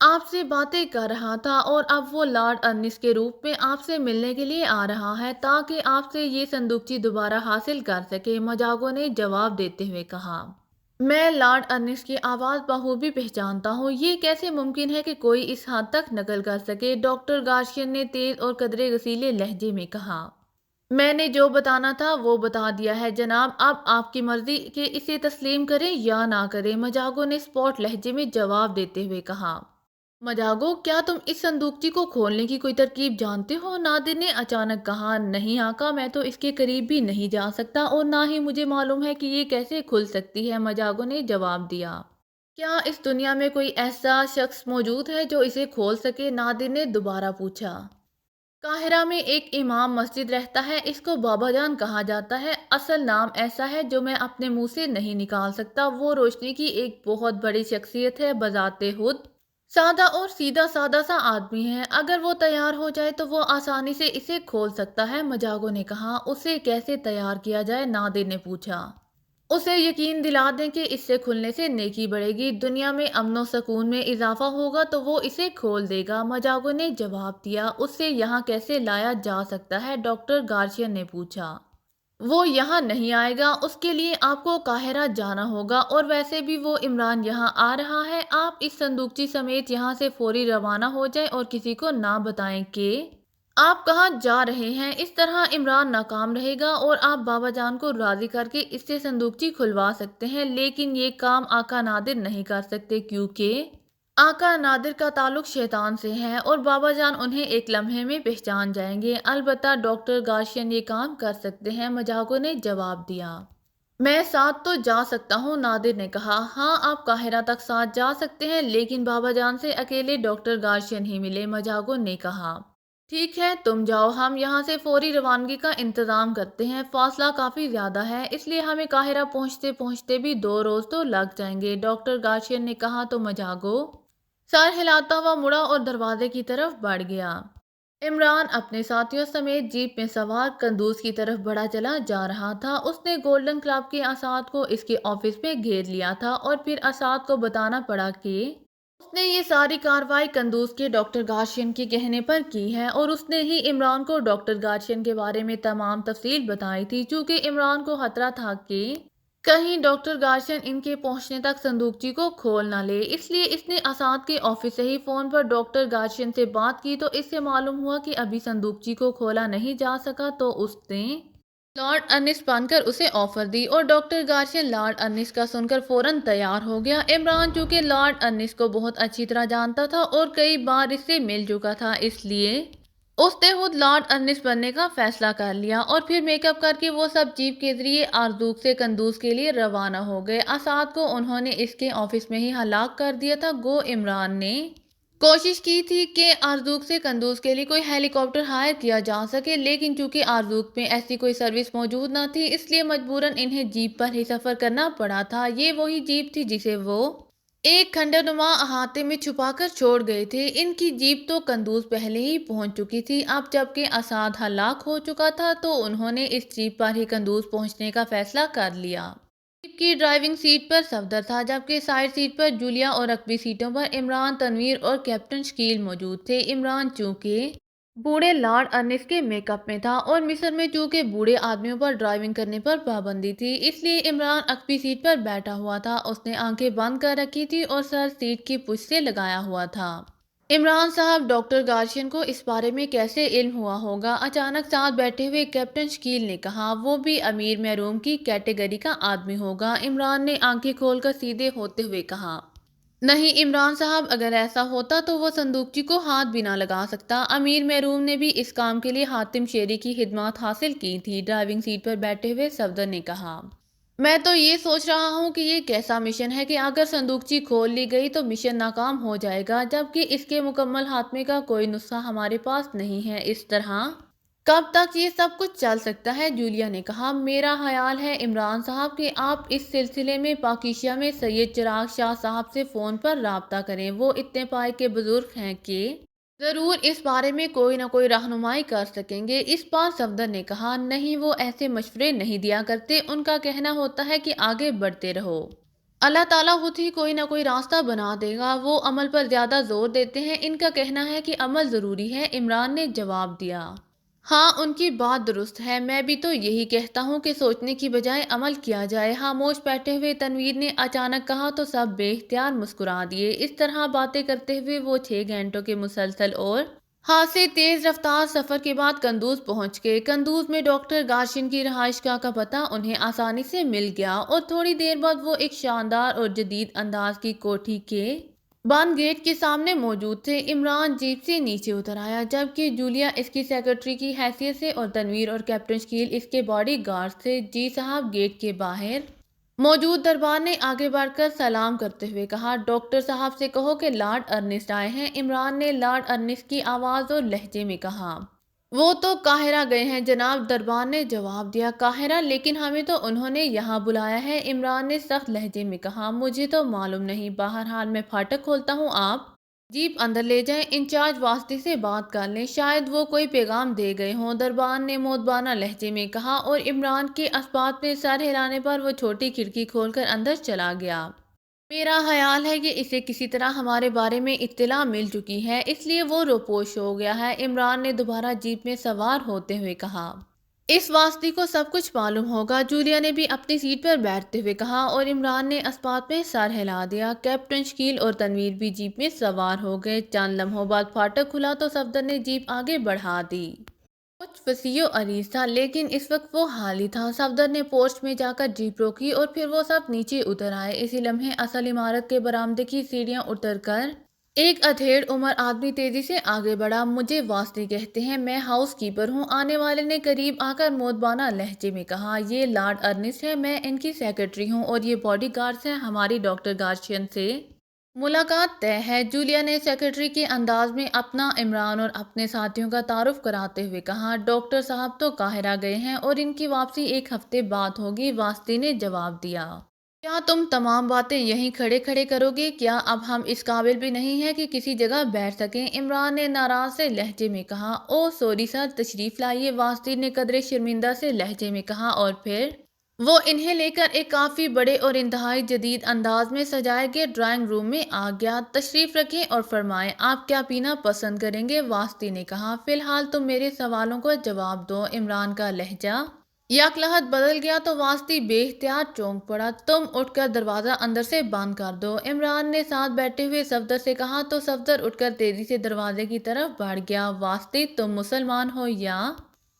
آپ سے باتیں کر رہا تھا اور اب وہ لارڈ ارنس کے روپ میں آپ سے ملنے کے لیے آ رہا ہے تاکہ آپ سے یہ صندوقچی دوبارہ حاصل کر سکے، مجاگو نے جواب دیتے ہوئے کہا۔ میں لارڈ ارنس کی آواز بخوبی پہچانتا ہوں، یہ کیسے ممکن ہے کہ کوئی اس حد تک نقل کر سکے؟ ڈاکٹر گارشین نے تیز اور قدرے غسیلے لہجے میں کہا۔ میں نے جو بتانا تھا وہ بتا دیا ہے جناب، اب آپ کی مرضی کہ اسے تسلیم کریں یا نہ کریں، مجاگو نے اسپاٹ لہجے میں جواب دیتے ہوئے کہا۔ مجاگو، کیا تم اس صندوقچی کو کھولنے کی کوئی ترکیب جانتے ہو؟ نادر نے اچانک کہا۔ نہیں آقا، میں تو اس کے قریب بھی نہیں جا سکتا اور نہ ہی مجھے معلوم ہے کہ یہ کیسے کھل سکتی ہے، مجاگو نے جواب دیا۔ کیا اس دنیا میں کوئی ایسا شخص موجود ہے جو اسے کھول سکے؟ نادر نے دوبارہ پوچھا۔ قاہرہ میں ایک امام مسجد رہتا ہے، اس کو بابا جان کہا جاتا ہے۔ اصل نام ایسا ہے جو میں اپنے منہ سے نہیں نکال سکتا۔ وہ روشنی کی ایک بہت بڑی شخصیت ہے، بذات خود سادہ اور سیدھا سادہ سا آدمی ہے۔ اگر وہ تیار ہو جائے تو وہ آسانی سے اسے کھول سکتا ہے، مجاگو نے کہا۔ اسے کیسے تیار کیا جائے؟ نادر نے پوچھا۔ اسے یقین دلا دیں کہ اس سے کھلنے سے نیکی بڑھے گی، دنیا میں امن و سکون میں اضافہ ہوگا تو وہ اسے کھول دے گا، مجاگو نے جواب دیا۔ اسے یہاں کیسے لایا جا سکتا ہے؟ ڈاکٹر گارشین نے پوچھا۔ وہ یہاں نہیں آئے گا، اس کے لیے آپ کو قاہرہ جانا ہوگا، اور ویسے بھی وہ عمران یہاں آ رہا ہے۔ آپ اس صندوقچی سمیت یہاں سے فوری روانہ ہو جائیں اور کسی کو نہ بتائیں کہ آپ کہاں جا رہے ہیں، اس طرح عمران ناکام رہے گا اور آپ بابا جان کو راضی کر کے اس سے صندوقچی کھلوا سکتے ہیں، لیکن یہ کام آقا نادر نہیں کر سکتے کیونکہ آقا نادر کا تعلق شیطان سے ہے اور بابا جان انہیں ایک لمحے میں پہچان جائیں گے۔ البتہ ڈاکٹر گارشین یہ کام کر سکتے ہیں، مجاگو نے جواب دیا۔ میں ساتھ تو جا سکتا ہوں، نادر نے کہا۔ ہاں، آپ قاہرہ تک ساتھ جا سکتے ہیں، لیکن بابا جان سے اکیلے ڈاکٹر گارشین ہی ملے، مجاگو نے کہا۔ ٹھیک ہے، تم جاؤ، ہم یہاں سے فوری روانگی کا انتظام کرتے ہیں۔ فاصلہ کافی زیادہ ہے، اس لیے ہمیں قاہرہ پہنچتے پہنچتے بھی 2 روز تو لگ جائیں گے، ڈاکٹر گارشین نے کہا تو مجاگو سر ہلاتا ہوا مڑا اور دروازے کی طرف بڑھ گیا۔ عمران اپنے ساتھیوں سمیت جیپ میں سوار قندوز کی طرف بڑھا چلا جا رہا تھا۔ اس نے گولڈن کلب کے اسد کو اس کے آفس میں گھیر لیا تھا اور پھر اسد کو بتانا پڑا کہ اس نے یہ ساری کارروائی قندوز کے ڈاکٹر گارشین کے کہنے پر کی ہے، اور اس نے ہی عمران کو ڈاکٹر گارشین کے بارے میں تمام تفصیل بتائی تھی، چونکہ عمران کو خطرہ تھا کہ کہیں ڈاکٹر گارشین ان کے پہنچنے تک صندوقچی کو کھول نہ لے، اس لیے اس نے اسد کے آفس سے ہی فون پر ڈاکٹر گارشین سے بات کی تو اس سے معلوم ہوا کہ ابھی صندوقچی کو کھولا نہیں جا سکا، تو اس نے لارڈ ارنس بن کر اسے آفر دی اور ڈاکٹر گارشین لارڈ ارنس کا سن کر فوراً تیار ہو گیا۔ عمران چونکہ لارڈ ارنس کو بہت اچھی طرح جانتا تھا اور کئی بار اس سے مل چکا تھا، اس لیے اس نے خود لارڈ ارنس بننے کا فیصلہ کر لیا، اور پھر میک اپ کر کے وہ سب جیپ کے ذریعے آرزوق سے قندوز کے لیے روانہ ہو گئے۔ اسد کو انہوں نے اس کے آفس میں ہی ہلاک کر دیا تھا۔ گو عمران نے کوشش کی تھی کہ آرزوق سے قندوز کے لیے کوئی ہیلی کاپٹر ہائر کیا جا سکے، لیکن چونکہ آرزوق میں ایسی کوئی سروس موجود نہ تھی، اس لیے مجبوراً انہیں جیپ پر ہی سفر کرنا پڑا تھا۔ یہ وہی جیپ تھی جسے وہ ایک کھنڈرنما احاطے میں چھپا کر چھوڑ گئے تھے۔ ان کی جیپ تو قندوز پہلے ہی پہنچ چکی تھی۔ اب جبکہ اسد ہلاک ہو چکا تھا تو انہوں نے اس جیپ پر ہی قندوز پہنچنے کا فیصلہ کر لیا۔ جیپ کی ڈرائیونگ سیٹ پر صفدر تھا، جبکہ سائیڈ سیٹ پر جولیا اور رقبی سیٹوں پر عمران، تنویر اور کیپٹن شکیل موجود تھے۔ عمران چونکہ بوڑھے لارڈ ارنس کے میک اپ میں تھا اور مصر میں چونکہ بوڑھے آدمیوں پر ڈرائیونگ کرنے پر پابندی تھی، اس لیے عمران عقبی سیٹ پر بیٹھا ہوا تھا۔ اس نے آنکھیں بند کر رکھی تھی اور سر سیٹ کی پشت سے لگایا ہوا تھا۔ عمران صاحب، ڈاکٹر گارشین کو اس بارے میں کیسے علم ہوا ہوگا؟ اچانک ساتھ بیٹھے ہوئے کیپٹن شکیل نے کہا۔ وہ بھی امیر محروم کی کیٹیگری کا آدمی ہوگا، عمران نے آنکھیں کھول کر سیدھے ہوتے ہوئے کہا۔ نہیں عمران صاحب، اگر ایسا ہوتا تو وہ صندوقچی کو ہاتھ بھی نہ لگا سکتا۔ امیر محروم نے بھی اس کام کے لیے حاتم شیری کی خدمات حاصل کی تھی، ڈرائیونگ سیٹ پر بیٹھے ہوئے صفدر نے کہا۔ میں تو یہ سوچ رہا ہوں کہ یہ کیسا مشن ہے کہ اگر صندوقچی کھول لی گئی تو مشن ناکام ہو جائے گا، جبکہ اس کے مکمل خاتمے کا کوئی نسخہ ہمارے پاس نہیں ہے۔ اس طرح کب تک یہ سب کچھ چل سکتا ہے؟ جولیا نے کہا۔ میرا خیال ہے عمران صاحب کہ آپ اس سلسلے میں پاکیزیہ میں سید چراغ شاہ صاحب سے فون پر رابطہ کریں، وہ اتنے پائے کے بزرگ ہیں کہ ضرور اس بارے میں کوئی نہ کوئی رہنمائی کر سکیں گے۔ اس بار صفدر نے کہا۔ نہیں، وہ ایسے مشورے نہیں دیا کرتے، ان کا کہنا ہوتا ہے کہ آگے بڑھتے رہو۔ اللہ تعالیٰ خود ہی کوئی نہ کوئی راستہ بنا دے گا، وہ عمل پر زیادہ زور دیتے ہیں، ان کا کہنا ہے کہ عمل ضروری ہے، عمران نے جواب دیا۔ ہاں، ان کی بات درست ہے، میں بھی تو یہی کہتا ہوں کہ سوچنے کی بجائے عمل کیا جائے۔ خاموش بیٹھے ہوئے تنویر نے اچانک کہا تو سب بے اختیار مسکرا دیے۔ اس طرح باتیں کرتے ہوئے وہ 6 گھنٹوں کے مسلسل اور ہاتھ سے تیز رفتار سفر کے بعد قندوز پہنچ گئے۔ قندوز میں ڈاکٹر گارشین کی رہائش گاہ کا پتہ انہیں آسانی سے مل گیا اور تھوڑی دیر بعد وہ ایک شاندار اور جدید انداز کی کوٹھی کے بند گیٹ کے سامنے موجود تھے۔ عمران جیپ سے نیچے اتر آیا، جبکہ جولیا اس کی سیکرٹری کی حیثیت سے اور تنویر اور کیپٹن شکیل اس کے باڈی گارڈز تھے۔ جی صاحب، گیٹ کے باہر موجود دربار نے آگے بڑھ کر سلام کرتے ہوئے کہا، ڈاکٹر صاحب سے کہو کہ لارڈ ارنسٹ آئے ہیں۔ عمران نے لارڈ ارنسٹ کی آواز اور لہجے میں کہا، وہ تو قاہرہ گئے ہیں جناب، دربار نے جواب دیا۔ قاہرہ؟ لیکن ہمیں تو انہوں نے یہاں بلایا ہے، عمران نے سخت لہجے میں کہا۔ مجھے تو معلوم نہیں، بہرحال میں پھاٹک کھولتا ہوں، آپ جیپ اندر لے جائیں، انچارج واسطے سے بات کر لیں، شاید وہ کوئی پیغام دے گئے ہوں، دربار نے مؤدبانہ لہجے میں کہا، اور عمران کے اسبات میں سر ہلانے پر وہ چھوٹی کھڑکی کھول کر اندر چلا گیا۔ میرا خیال ہے کہ اسے کسی طرح ہمارے بارے میں اطلاع مل چکی ہے، اس لیے وہ روپوش ہو گیا ہے، عمران نے دوبارہ جیپ میں سوار ہوتے ہوئے کہا۔ اس واسطی کو سب کچھ معلوم ہوگا، جولیا نے بھی اپنی سیٹ پر بیٹھتے ہوئے کہا، اور عمران نے اسبات میں سر ہلا دیا۔ کیپٹن شکیل اور تنویر بھی جیپ میں سوار ہو گئے۔ چند لمحوں بعد پھاٹک کھلا تو صفدر نے جیپ آگے بڑھا دی۔ کچھ وسیع و عریض تھا، لیکن اس وقت وہ خالی تھا۔ صفدر نے پورچ میں جا کر جیپ روکی اور پھر وہ سب نیچے اتر آئے۔ اسی لمحے اصل عمارت کے برآمدے کی سیڑھیاں اتر کر ایک ادھیڑ عمر آدمی تیزی سے آگے بڑھا۔ مجھے واسطی کہتے ہیں، میں ہاؤس کیپر ہوں، آنے والے نے قریب آ کر مؤدبانہ لہجے میں کہا۔ یہ لارڈ ارنسٹ ہے، میں ان کی سیکرٹری ہوں، اور یہ باڈی گارڈز ہیں، ہماری ڈاکٹر گارشین سے ملاقات طے ہے۔ جولیا نے سیکرٹری کے انداز میں اپنا، عمران اور اپنے ساتھیوں کا تعارف کراتے ہوئے کہا، ڈاکٹر صاحب تو قاہرہ گئے ہیں اور ان کی واپسی 1 ہفتے بعد ہوگی، واسطی نے جواب دیا۔ کیا تم تمام باتیں یہیں کھڑے کھڑے کرو گے؟ کیا اب ہم اس قابل بھی نہیں ہیں کہ کسی جگہ بیٹھ سکیں؟ عمران نے ناراض سے لہجے میں کہا۔ اوہ سوری سر، تشریف لائیے، واسطی نے قدرے شرمندہ سے لہجے میں کہا، اور پھر وہ انہیں لے کر ایک کافی بڑے اور انتہائی جدید انداز میں سجائے گئے ڈرائنگ روم میں آ گیا۔ تشریف رکھیں اور فرمائیں، آپ کیا پینا پسند کریں گے؟ واسطی نے کہا۔ فی الحال تم میرے سوالوں کا جواب دو۔ عمران کا لہجہ یک لحظت بدل گیا تو واسطی بے اختیار چونک پڑا۔ تم اٹھ کر دروازہ اندر سے بند کر دو، عمران نے ساتھ بیٹھے ہوئے صفدر سے کہا، تو صفدر اٹھ کر تیزی سے دروازے کی طرف بڑھ گیا۔ واسطی، تم مسلمان ہو یا؟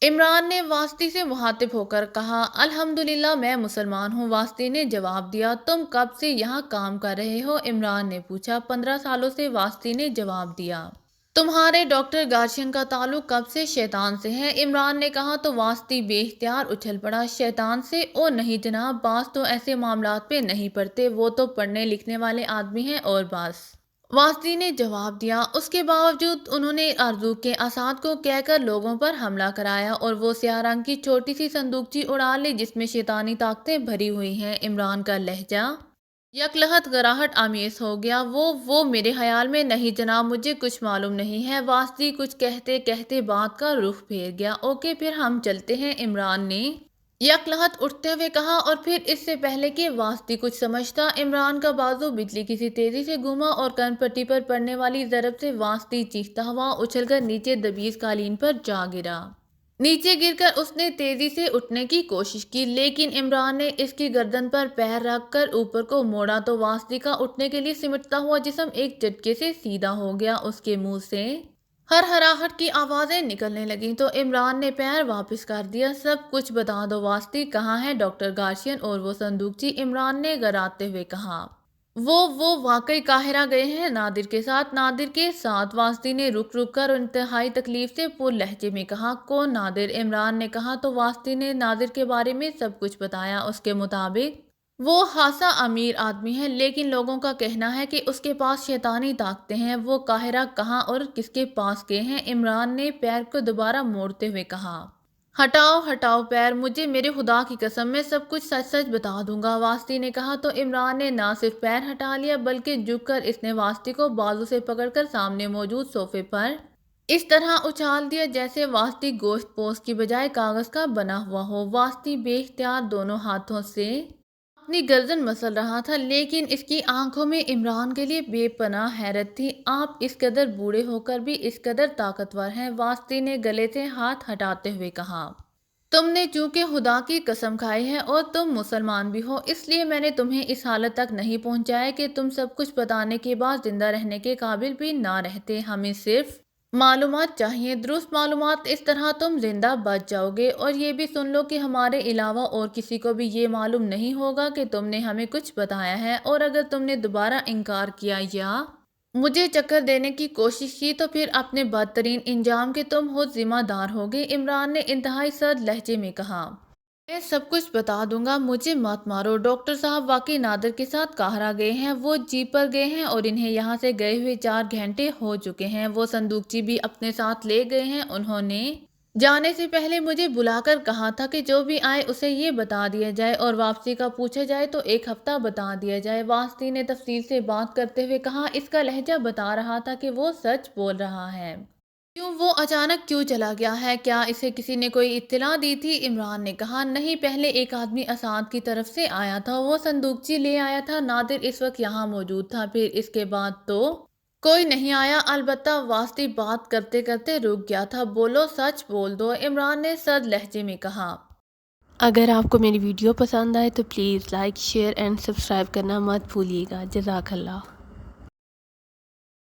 عمران نے واسطی سے مخاطب ہو کر کہا۔ الحمدللہ میں مسلمان ہوں، واسطی نے جواب دیا۔ تم کب سے یہاں کام کر رہے ہو؟ عمران نے پوچھا۔ 15 سالوں سے، واسطی نے جواب دیا۔ تمہارے ڈاکٹر گارشین کا تعلق کب سے شیطان سے ہے؟ عمران نے کہا تو واسطی بے اختیار اچھل پڑا۔ شیطان سے؟ او نہیں جناب، باز تو ایسے معاملات پہ نہیں پڑتے، وہ تو پڑھنے لکھنے والے آدمی ہیں اور بس، واسطی نے جواب دیا۔ اس کے باوجود انہوں نے آرزو کے اسات کو کہہ کر لوگوں پر حملہ کرایا اور وہ سیاہ رنگ کی چھوٹی سی صندوقچی اڑا لی جس میں شیطانی طاقتیں بھری ہوئی ہیں۔ عمران کا لہجہ یک لحظت گراہٹ آمیز ہو گیا۔ وہ میرے خیال میں نہیں جناب، مجھے کچھ معلوم نہیں ہے۔ واسطی کچھ کہتے کہتے بات کا رخ پھیر گیا۔ اوکے، پھر ہم چلتے ہیں، عمران نے یک لحظت اٹھتے ہوئے کہا، اور پھر اس سے پہلے کہ واسطی کچھ سمجھتا، عمران کا بازو بجلی کی سی تیزی سے گھوما اور کن پٹی پر پڑنے والی ضرب سے واسطی چیختا ہوا اچھل کر نیچے دبیز قالین پر جا گرا۔ نیچے گر کر اس نے تیزی سے اٹھنے کی کوشش کی، لیکن عمران نے اس کی گردن پر پیر رکھ کر اوپر کو موڑا تو واسطی کا اٹھنے کے لیے سمٹتا ہوا جسم ایک جھٹکے سے سیدھا ہو گیا۔ اس کے منہ سے ہرہراہٹ کی آوازیں نکلنے لگیں تو عمران نے پیر واپس کر دیا۔ سب کچھ بتا دو واسطی، کہاں ہے ڈاکٹر گارشین اور وہ صندوقچی؟ عمران نے گراتے ہوئے کہا۔ وہ واقعی قاہرہ گئے ہیں، نادر کے ساتھ۔ نادر کے ساتھ؟ واسطی نے رک رک کر اور انتہائی تکلیف سے پر لہجے میں کہا۔ کون نادر؟ عمران نے کہا تو واسطی نے نادر کے بارے میں سب کچھ بتایا۔ اس کے مطابق وہ خاصا امیر آدمی ہے، لیکن لوگوں کا کہنا ہے کہ اس کے پاس شیطانی طاقتیں ہیں۔ وہ قاہرہ کہاں اور کس کے پاس گئے ہیں؟ عمران نے پیر کو دوبارہ موڑتے ہوئے کہا۔ ہٹاؤ پیر، مجھے میرے خدا کی قسم، میں سب کچھ سچ سچ بتا دوں گا، واسطی نے کہا تو عمران نے نہ صرف پیر ہٹا لیا بلکہ جھک کر اس نے واسطی کو بازو سے پکڑ کر سامنے موجود صوفے پر اس طرح اچھال دیا جیسے واسطی گوشت پوست کی بجائے کاغذ کا بنا ہوا ہو۔ واسطی بے اختیار دونوں ہاتھوں سے اپنی گردن مسل رہا تھا، لیکن اس کی آنکھوں میں عمران کے لیے بے پناہ حیرت تھی۔ آپ اس قدر بوڑھے ہو کر بھی اس قدر طاقتور ہیں، واسطی نے گلے سے ہاتھ ہٹاتے ہوئے کہا۔ تم نے چونکہ خدا کی قسم کھائی ہے اور تم مسلمان بھی ہو، اس لیے میں نے تمہیں اس حالت تک نہیں پہنچایا کہ تم سب کچھ بتانے کے بعد زندہ رہنے کے قابل بھی نہ رہتے۔ ہمیں صرف معلومات چاہیے، درست معلومات، اس طرح تم زندہ بچ جاؤ گے۔ اور یہ بھی سن لو کہ ہمارے علاوہ اور کسی کو بھی یہ معلوم نہیں ہوگا کہ تم نے ہمیں کچھ بتایا ہے، اور اگر تم نے دوبارہ انکار کیا یا مجھے چکر دینے کی کوشش کی تو پھر اپنے بدترین انجام کے تم خود ذمہ دار ہوگے۔ عمران نے انتہائی سرد لہجے میں کہا۔ میں سب کچھ بتا دوں گا، مجھے مت مارو۔ ڈاکٹر صاحب واقعی نادر کے ساتھ قاہرہ گئے ہیں، وہ جیپ پر گئے ہیں اور انہیں یہاں سے گئے ہوئے 4 گھنٹے ہو چکے ہیں۔ وہ صندوقچی بھی اپنے ساتھ لے گئے ہیں۔ انہوں نے جانے سے پہلے مجھے بلا کر کہا تھا کہ جو بھی آئے اسے یہ بتا دیا جائے، اور واپسی کا پوچھا جائے تو 1 ہفتہ بتا دیا جائے۔ واسطی نے تفصیل سے بات کرتے ہوئے کہا، اس کا لہجہ بتا رہا تھا کہ وہ سچ بول رہا ہے۔ وہ اچانک کیوں چلا گیا ہے؟ کیا اسے کسی نے کوئی اطلاع دی تھی؟ عمران نے کہا، نہیں، پہلے ایک آدمی اسعد کی طرف سے آیا تھا، وہ صندوقچی لے آیا تھا، نادر اس وقت یہاں موجود تھا، پھر اس کے بعد تو کوئی نہیں آیا۔ البتہ واسطی بات کرتے کرتے رک گیا تھا۔ بولو، سچ بول دو، عمران نے سرد لہجے میں کہا۔ اگر آپ کو میری ویڈیو پسند آئے تو please like, share and subscribe کرنا مت بھولیے گا۔ جزاک اللہ۔